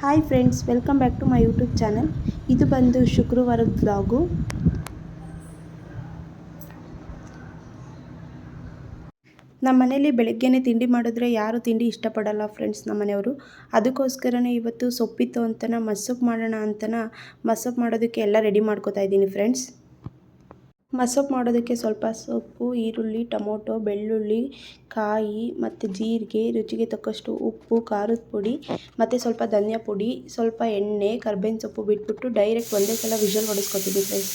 Hi friends, welcome back to my YouTube channel. ಇದು ಬಂದು ಶುಕ್ರವಾರದ ವ್ಲಾಗು. ನಮ್ಮ ಮನೇಲಿ ಬೆಳಗ್ಗೆನೇ ತಿಂಡಿ ಮಾಡಿದ್ರೆ ಯಾರು ತಿಂಡಿ ಇಷ್ಟಪಡಲ್ಲ ಫ್ರೆಂಡ್ಸ್, ನಮ್ಮ ಮನೆಯವರು. ಅದಕ್ಕೋಸ್ಕರನೇ ಇವತ್ತು ಸೊಪ್ಪಿತ್ತು ಅಂತನ ಮಸ್ಸೊಪ್ಪು ಮಾಡೋಣ ಅಂತನ ಮಸ್ಸೊಪ್ಪು ಮಾಡೋದಕ್ಕೆ ಎಲ್ಲ ರೆಡಿ ಮಾಡ್ಕೋತಾ ಇದ್ದೀನಿ ಫ್ರೆಂಡ್ಸ್. ಮಸ್ಸೊಪ್ಪು ಮಾಡೋದಕ್ಕೆ ಸ್ವಲ್ಪ ಸೊಪ್ಪು, ಈರುಳ್ಳಿ, ಟೊಮೊಟೊ, ಬೆಳ್ಳುಳ್ಳಿ, ಕಾಯಿ ಮತ್ತು ಜೀರಿಗೆ, ರುಚಿಗೆ ತಕ್ಕಷ್ಟು ಉಪ್ಪು, ಖಾರದ ಪುಡಿ ಮತ್ತು ಸ್ವಲ್ಪ ಧನಿಯಾ ಪುಡಿ, ಸ್ವಲ್ಪ ಎಣ್ಣೆ, ಕರ್ಬೇವಿನ ಸೊಪ್ಪು ಬಿಟ್ಬಿಟ್ಟು ಡೈರೆಕ್ಟ್ ಒಂದೇ ಸಲ ವಿಷಲ್ ಹೊಡೆಸ್ಕೊತೀನಿ ಫ್ರೆಂಡ್ಸ್.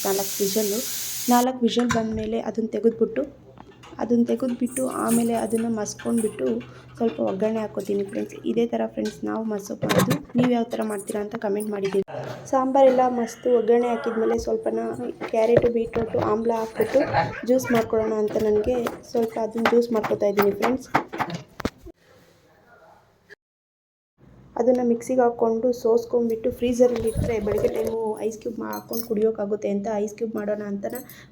4 ವಿಷಲ್ ಬಂದಮೇಲೆ ಅದನ್ನು ತೆಗೆದುಬಿಟ್ಟು ಆಮೇಲೆ ಅದನ್ನು ಮಸ್ಕೊಂಡ್ಬಿಟ್ಟು ಸ್ವಲ್ಪ ಒಗ್ಗರಣೆ ಹಾಕ್ಕೋತೀನಿ ಫ್ರೆಂಡ್ಸ್. ಇದೇ ಥರ ಫ್ರೆಂಡ್ಸ್ ನಾವು ಮಸ್ಸೊಪ್ಪು ಮಾಡೋದು. ನೀವು ಯಾವ ಥರ ಮಾಡ್ತೀರಾ ಅಂತ ಕಮೆಂಟ್ ಮಾಡಿದ್ದೀವಿ. ಸಾಂಬಾರೆಲ್ಲ ಮಸ್ತು ಒಗ್ಗರಣೆ ಹಾಕಿದ್ಮೇಲೆ ಸ್ವಲ್ಪನ ಕ್ಯಾರೆಟು, ಬೀಟ್ರೋಟು, ಆಮ್ಲ ಹಾಕ್ಬಿಟ್ಟು ಜ್ಯೂಸ್ ಮಾಡ್ಕೊಳ್ಳೋಣ ಅಂತ ನನಗೆ ಸ್ವಲ್ಪ ಅದನ್ನು ಜ್ಯೂಸ್ ಮಾಡ್ಕೊತಾ ಇದ್ದೀನಿ ಫ್ರೆಂಡ್ಸ್. ಅದನ್ನು ಮಿಕ್ಸಿಗೆ ಹಾಕ್ಕೊಂಡು ಸೋಸ್ಕೊಂಡ್ಬಿಟ್ಟು ಫ್ರೀಝರಲ್ಲಿ ಇಟ್ಟರೆ ಬೆಳಗ್ಗೆ ಟೈಮು ಐಸ್ ಕ್ಯೂಬ್ ಹಾಕ್ಕೊಂಡು ಕುಡಿಯೋಕ್ಕಾಗುತ್ತೆ ಅಂತ ಐಸ್ ಕ್ಯೂಬ್ ಮಾಡೋಣ ಅಂತ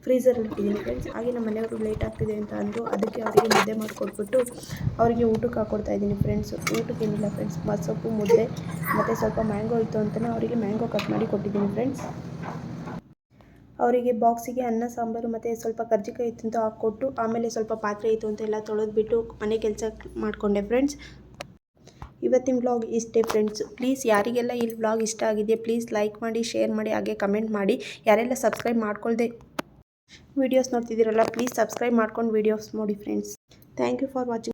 ಫ್ರೀಝರಲ್ಲಿ ಇಟ್ಟಿದ್ದೀನಿ ಫ್ರೆಂಡ್ಸ್. ಹಾಗೆ ನಮ್ಮ ಮನೆಯವರು ಲೇಟ್ ಆಗ್ತಿದೆ ಅಂತ ಅಂದು ಅದಕ್ಕೆ ಅವರಿಗೆ ಮುದ್ದೆ ಮಾಡಿಕೊಟ್ಬಿಟ್ಟು ಅವರಿಗೆ ಊಟಕ್ಕೆ ಹಾಕ್ಕೊಡ್ತಾ ಇದ್ದೀನಿ ಫ್ರೆಂಡ್ಸ್. ಊಟಕ್ಕೆ ಏನಿಲ್ಲ ಫ್ರೆಂಡ್ಸ್, ಮಸ್ಸೊಪ್ಪು, ಮುದ್ದೆ ಮತ್ತು ಸ್ವಲ್ಪ ಮ್ಯಾಂಗೋ ಇತ್ತು ಅಂತ ಅವರಿಗೆ ಮ್ಯಾಂಗೋ ಕಟ್ ಮಾಡಿ ಕೊಟ್ಟಿದ್ದೀನಿ ಫ್ರೆಂಡ್ಸ್. ಅವರಿಗೆ ಬಾಕ್ಸಿಗೆ ಅನ್ನ, ಸಾಂಬಾರು ಮತ್ತು ಸ್ವಲ್ಪ ಕರ್ಜಿಕಾಯಿ ಇತ್ತು ಅಂತ ಹಾಕ್ಕೊಟ್ಟು ಆಮೇಲೆ ಸ್ವಲ್ಪ ಪಾತ್ರೆ ಇತ್ತು ಅಂತ ಎಲ್ಲ ತೊಳೆದ್ಬಿಟ್ಟು ಮನೆ ಕೆಲಸ ಮಾಡಿಕೊಂಡೆ ಫ್ರೆಂಡ್ಸ್. ಇವತ್ತಿನ ವ್ಲಾಗ್ ಇಷ್ಟೇ ಫ್ರೆಂಡ್ಸ್. ಪ್ಲೀಸ್ ಯಾರಿಗೆಲ್ಲ ಈ ವ್ಲಾಗ್ ಇಷ್ಟ ಆಗಿದೆ ಪ್ಲೀಸ್ ಲೈಕ್ ಮಾಡಿ, ಶೇರ್ ಮಾಡಿ, ಹಾಗೆ ಕಮೆಂಟ್ ಮಾಡಿ. ಯಾರೆಲ್ಲ ಸಬ್ಸ್ಕ್ರೈಬ್ ಮಾಡ್ಕೊಳ್ದೆ ವೀಡಿಯೋಸ್ ನೋಡ್ತಿದ್ದೀರಲ್ಲ ಪ್ಲೀಸ್ ಸಬ್ಸ್ಕ್ರೈಬ್ ಮಾಡ್ಕೊಂಡು ವೀಡಿಯೋಸ್ ನೋಡಿ friends. Thank you for watching.